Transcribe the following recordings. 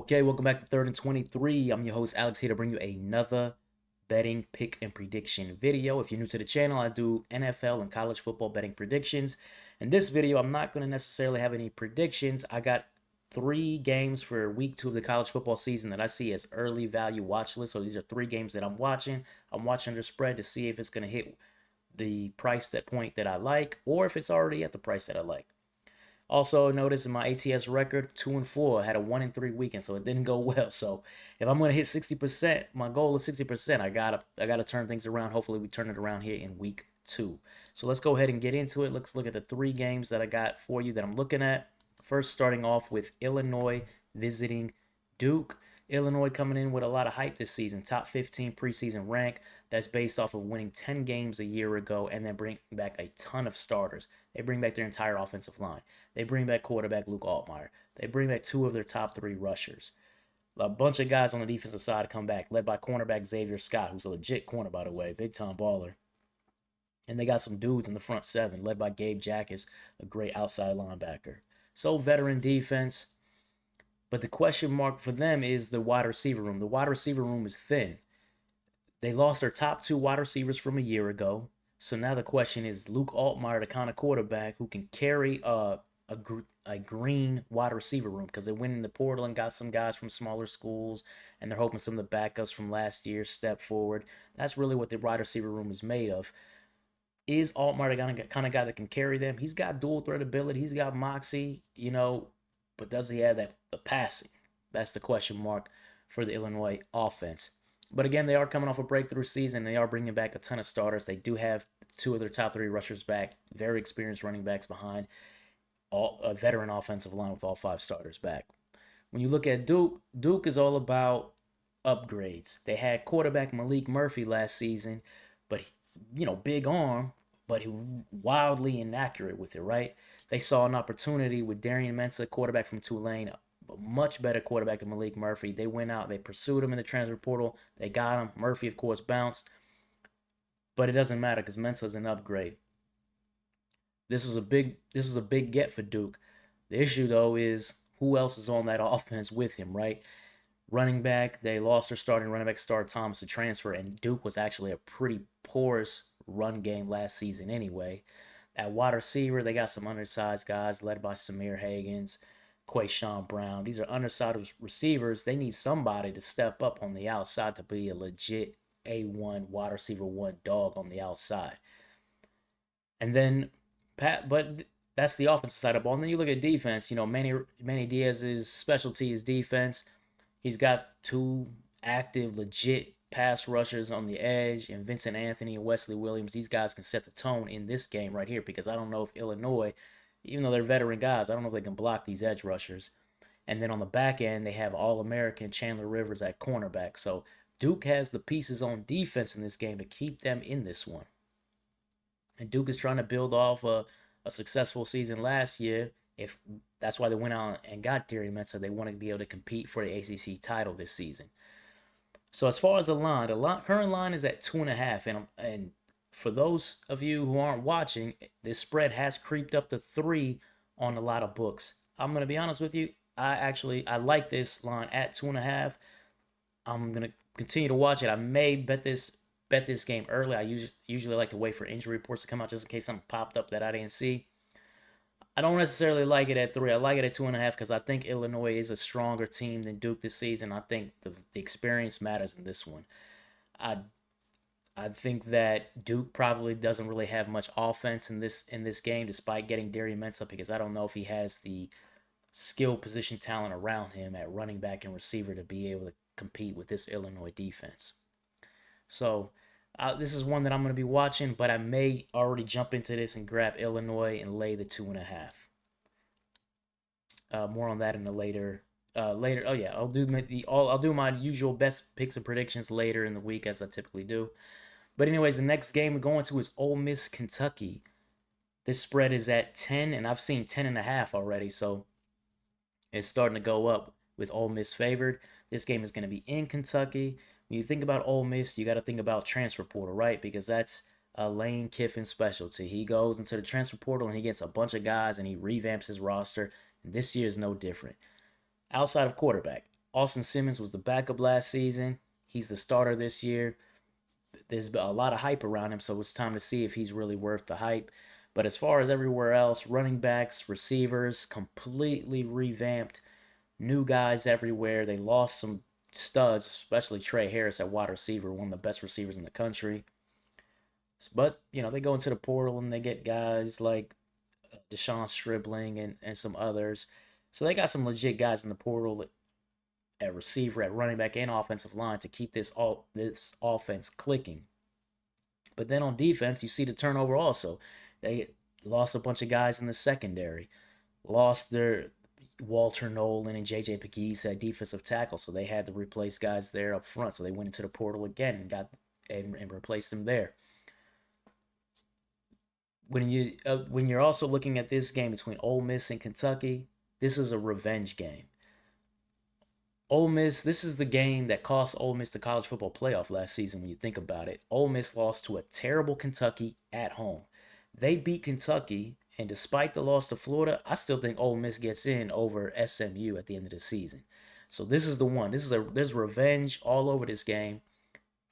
Okay, welcome back to Third and 23. I'm your host, Alex, here to bring you another betting pick and prediction video. If you're new to the channel, I do NFL and college football betting predictions. In this video, I'm not going to necessarily have any predictions. I got 3 games for week 2 of the college football season that I see as early value watch list. So these are 3 games that I'm watching. I'm watching the spread to see if it's going to hit the price that point that I like or if it's already at the price that I like. Also, notice in my ATS record, 2-4. I had a 1-3 weekend, so it didn't go well. So if I'm gonna hit 60%, my goal is 60%. I gotta turn things around. Hopefully, we turn it around here in week 2. So let's go ahead and get into it. Let's look at the 3 games that I got for you that I'm looking at. First, starting off with Illinois visiting Duke. Illinois coming in with a lot of hype this season. Top 15 preseason rank. That's based off of winning 10 games a year ago and then bring back a ton of starters. They bring back their entire offensive line. They bring back quarterback Luke Altmaier. They bring back 2 of their top 3 rushers. A bunch of guys on the defensive side come back, led by cornerback Xavier Scott, who's a legit corner, by the way, big time baller. And they got some dudes in the front 7, led by Gabe Jackas, a great outside linebacker. So veteran defense. But the question mark for them is the wide receiver room. The wide receiver room is thin. They lost their top 2 wide receivers from a year ago. So now the question is Luke Altmaier, the kind of quarterback who can carry a green wide receiver room, because they went in the portal and got some guys from smaller schools, and they're hoping some of the backups from last year step forward. That's really what the wide receiver room is made of. Is Altmaier the kind of guy that can carry them? He's got dual threat ability. He's got moxie, but does he have the passing? That's the question mark for the Illinois offense. But again, they are coming off a breakthrough season. They are bringing back a ton of starters. They do have 2 of their top 3 rushers back, very experienced running backs behind a veteran offensive line with all 5 starters back. When you look at Duke, Duke is all about upgrades. They had quarterback Malik Murphy last season, but big arm, but he wildly inaccurate with it, right? They saw an opportunity with Darian Mensah, quarterback from Tulane, a much better quarterback than Malik Murphy. They went out, they pursued him in the transfer portal. They got him. Murphy, of course, bounced. But it doesn't matter because Mensah's an upgrade. This was a big get for Duke. The issue, though, is who else is on that offense with him, right? Running back, they lost their starting running back, Star Thomas, to transfer, and Duke was actually a pretty porous run game last season anyway. At wide receiver, they got some undersized guys led by Samir Hagans, Quayshawn Brown. These are undersized receivers. They need somebody to step up on the outside to be a legit A1 wide receiver 1 dog on the outside. And then, but that's the offensive side of the ball. And then you look at defense. Manny Diaz's specialty is defense. He's got 2 active, legit pass rushers on the edge, and Vincent Anthony and Wesley Williams. These guys can set the tone in this game right here, because I don't know if Illinois, even though they're veteran guys, I don't know if they can block these edge rushers. And then on the back end, they have All-American Chandler Rivers at cornerback. So Duke has the pieces on defense in this game to keep them in this one. And Duke is trying to build off a successful season last year. If that's why they went out and got Darian Mensah, they want to be able to compete for the ACC title this season. So as far as the current line is at 2.5, and for those of you who aren't watching, this spread has creeped up to 3 on a lot of books. I'm gonna be honest with you. I like this line at 2.5. I'm gonna continue to watch it. I may bet this game early. I usually like to wait for injury reports to come out just in case something popped up that I didn't see. I don't necessarily like it at 3. I like it at 2.5 because I think Illinois is a stronger team than Duke this season. I think the experience matters in this one. I think that Duke probably doesn't really have much offense in this game, despite getting Darian Mensah, because I don't know if he has the skill position talent around him at running back and receiver to be able to compete with this Illinois defense. So this is one that I'm going to be watching, but I may already jump into this and grab Illinois and lay the 2.5. More on that in the later. Oh yeah, I'll do my usual best picks and predictions later in the week, as I typically do. But anyways, the next game we're going to is Ole Miss, Kentucky. This spread is at 10, and I've seen 10.5 already, so it's starting to go up with Ole Miss favored. This game is going to be in Kentucky. When you think about Ole Miss, you got to think about transfer portal, right? Because that's Lane Kiffin's specialty. He goes into the transfer portal and he gets a bunch of guys and he revamps his roster. And this year is no different. Outside of quarterback, Austin Simmons was the backup last season. He's the starter this year. There's a lot of hype around him, so it's time to see if he's really worth the hype. But as far as everywhere else, running backs, receivers, completely revamped, new guys everywhere. They lost some studs, especially Trey Harris at wide receiver, one of the best receivers in the country. But, they go into the portal and they get guys like Deshaun Stribling and some others. So they got some legit guys in the portal at receiver, at running back, and offensive line to keep this offense clicking. But then on defense, you see the turnover also. They lost a bunch of guys in the secondary, lost their Walter Nolan and J.J. Pegues at defensive tackle, so they had to replace guys there up front. So they went into the portal again and and replaced them there. When you're also looking at this game between Ole Miss and Kentucky, this is a revenge game. Ole Miss, this is the game that cost Ole Miss the college football playoff last season when you think about it. Ole Miss lost to a terrible Kentucky at home. They beat Kentucky, and despite the loss to Florida, I still think Ole Miss gets in over SMU at the end of the season. So this is the one. There's revenge all over this game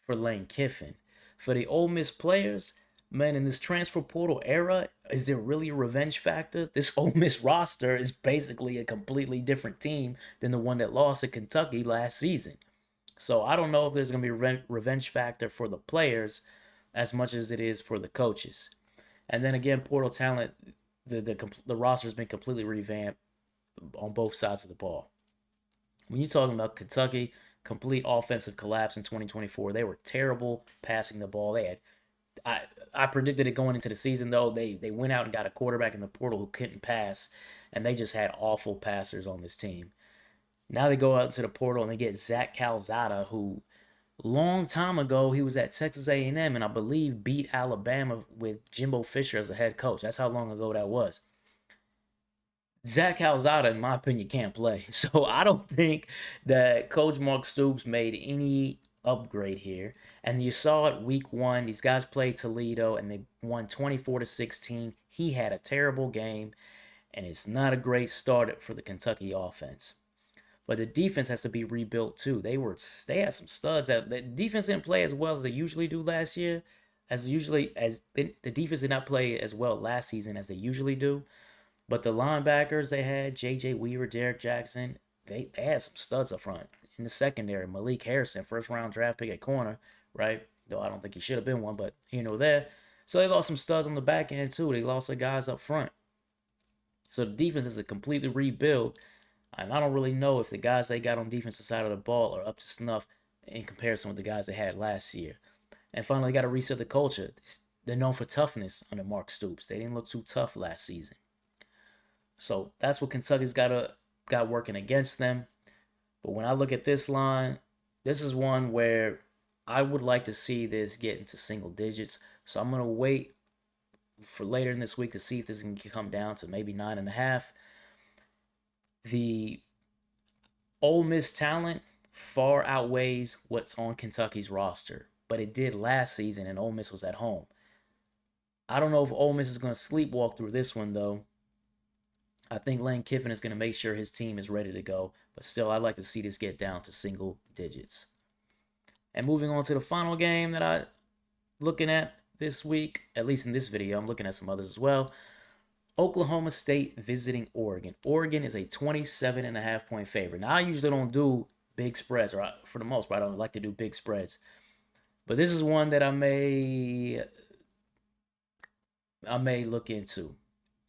for Lane Kiffin. For the Ole Miss players, man, in this transfer portal era, is there really a revenge factor? This Ole Miss roster is basically a completely different team than the one that lost to Kentucky last season. So I don't know if there's going to be a revenge factor for the players as much as it is for the coaches. And then again, portal talent, the roster has been completely revamped on both sides of the ball. When you're talking about Kentucky, complete offensive collapse in 2024. They were terrible passing the ball. I predicted it going into the season though. They went out and got a quarterback in the portal who couldn't pass, and they just had awful passers on this team. Now they go out into the portal and they get Zach Calzada, who long time ago he was at Texas A&M and I believe beat Alabama with Jimbo Fisher as a head coach. That's how long ago that was. Zach Calzada, in my opinion, can't play. So I don't think that Coach Mark Stoops made any upgrade here. And you saw it week one. These guys played Toledo and they won 24-16. He had a terrible game, and it's not a great start for the Kentucky offense. But the defense has to be rebuilt too. They had some studs. The defense didn't play as well as they usually do last year. The defense did not play as well last season as they usually do. But the linebackers they had, J.J. Weaver, Derek Jackson, they had some studs up front. In the secondary, Malik Harrison, first round draft pick at corner, right? Though I don't think he should have been one, but there. So they lost some studs on the back end too. They lost their guys up front. So the defense is a completely rebuild. And I don't really know if the guys they got on defensive side of the ball are up to snuff in comparison with the guys they had last year. And finally, got to reset the culture. They're known for toughness under Mark Stoops. They didn't look too tough last season. So that's what Kentucky's got working against them. But when I look at this line, this is one where I would like to see this get into single digits. So I'm going to wait for later in this week to see if this can come down to maybe 9.5. The Ole Miss talent far outweighs what's on Kentucky's roster. But it did last season, and Ole Miss was at home. I don't know if Ole Miss is going to sleepwalk through this one, though. I think Lane Kiffin is going to make sure his team is ready to go. But still, I'd like to see this get down to single digits. And moving on to the final game that I'm looking at this week, at least in this video, I'm looking at some others as well. Oklahoma State visiting Oregon. Oregon is a 27.5-point favorite. Now, I usually don't do big spreads, or for the most part, I don't like to do big spreads. But this is one that I may look into.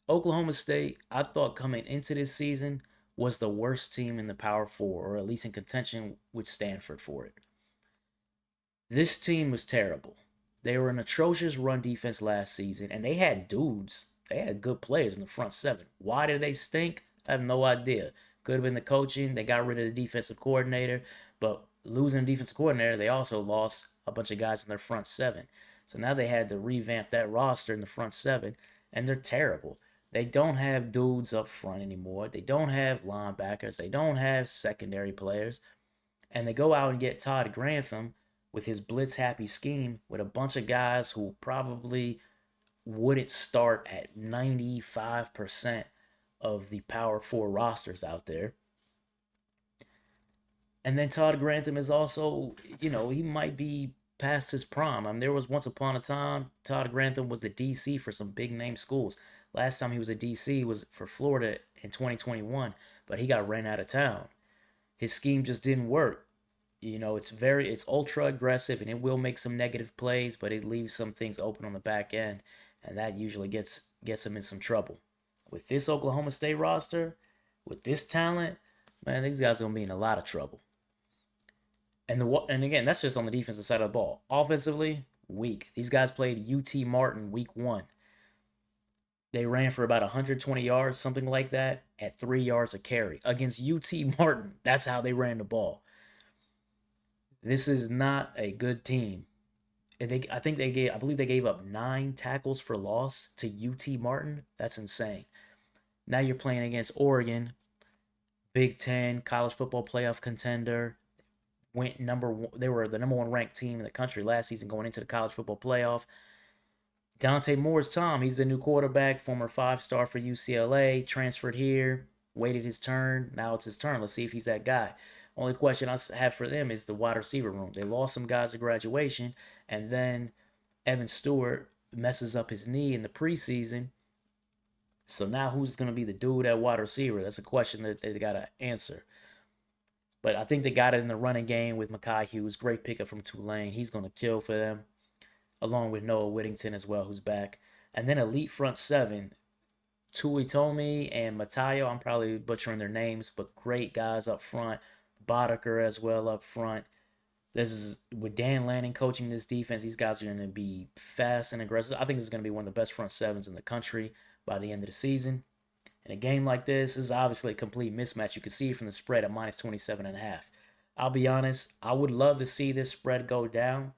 Oklahoma State, I thought coming into this season, was the worst team in the Power Four, or at least in contention with Stanford for it. This team was terrible. They were an atrocious run defense last season, and they had dudes. They had good players in the front seven. Why did they stink? I have no idea. Could have been the coaching. They got rid of the defensive coordinator, but losing the defensive coordinator, they also lost a bunch of guys in their front seven. So now they had to revamp that roster in the front seven, and they're terrible. They don't have dudes up front anymore. They don't have linebackers. They don't have secondary players. And they go out and get Todd Grantham with his blitz-happy scheme with a bunch of guys who probably wouldn't start at 95% of the Power 4 rosters out there. And then Todd Grantham is also, he might be past his prime. I mean, there was once upon a time Todd Grantham was the DC for some big name schools. Last time he was a DC was for Florida in 2021, but he got ran out of town. His scheme just didn't work. It's ultra aggressive and it will make some negative plays, but it leaves some things open on the back end, and that usually gets him in some trouble. With this Oklahoma State roster, with this talent, man, these guys are gonna be in a lot of trouble. And again, that's just on the defensive side of the ball. Offensively, weak. These guys played UT Martin week 1. They ran for about 120 yards, something like that, at 3 yards a carry against UT Martin. That's how they ran the ball. This is not a good team. I believe they gave up 9 tackles for loss to UT Martin. That's insane. Now you're playing against Oregon, Big Ten college football playoff contender. Went number one. They were the number 1 ranked team in the country last season going into the college football playoff. Dante Moore's Tom. He's the new quarterback, former 5-star for UCLA, transferred here, waited his turn. Now it's his turn. Let's see if he's that guy. Only question I have for them is the wide receiver room. They lost some guys to graduation, and then Evan Stewart messes up his knee in the preseason. So now who's going to be the dude at wide receiver? That's a question that they got to answer. But I think they got it in the running game with Mekhi Hughes. Great pickup from Tulane. He's going to kill for them, along with Noah Whittington as well, who's back. And then elite front 7, Tuitomi and Matayo. I'm probably butchering their names, but great guys up front. Boddicker as well up front. This is with Dan Lanning coaching this defense. These guys are going to be fast and aggressive. I think this is going to be one of the best front 7s in the country by the end of the season. In a game like this is obviously a complete mismatch. You can see it from the spread at minus 27.5. I'll be honest, I would love to see this spread go down,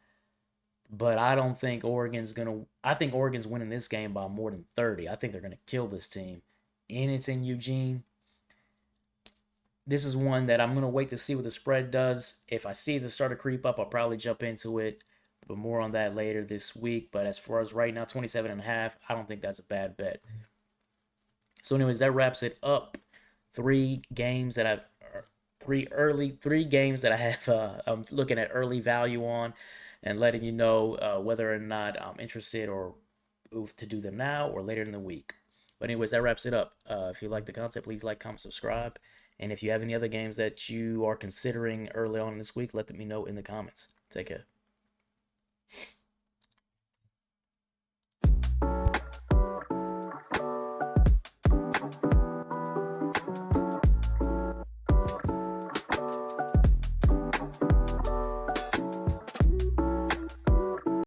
but I don't think Oregon's going to. I think Oregon's winning this game by more than 30. I think they're going to kill this team. And it's in Eugene. This is one that I'm going to wait to see what the spread does. If I see it start to creep up, I'll probably jump into it. But more on that later this week. But as far as right now, 27.5, I don't think that's a bad bet. So anyways, that wraps it up. 3 games that I've three games that I have I'm looking at early value on and letting you know whether or not I'm interested or to do them now or later in the week. But anyways, that wraps it up. If you like the content, please like, comment, subscribe. And if you have any other games that you are considering early on this week, let me know in the comments. Take care.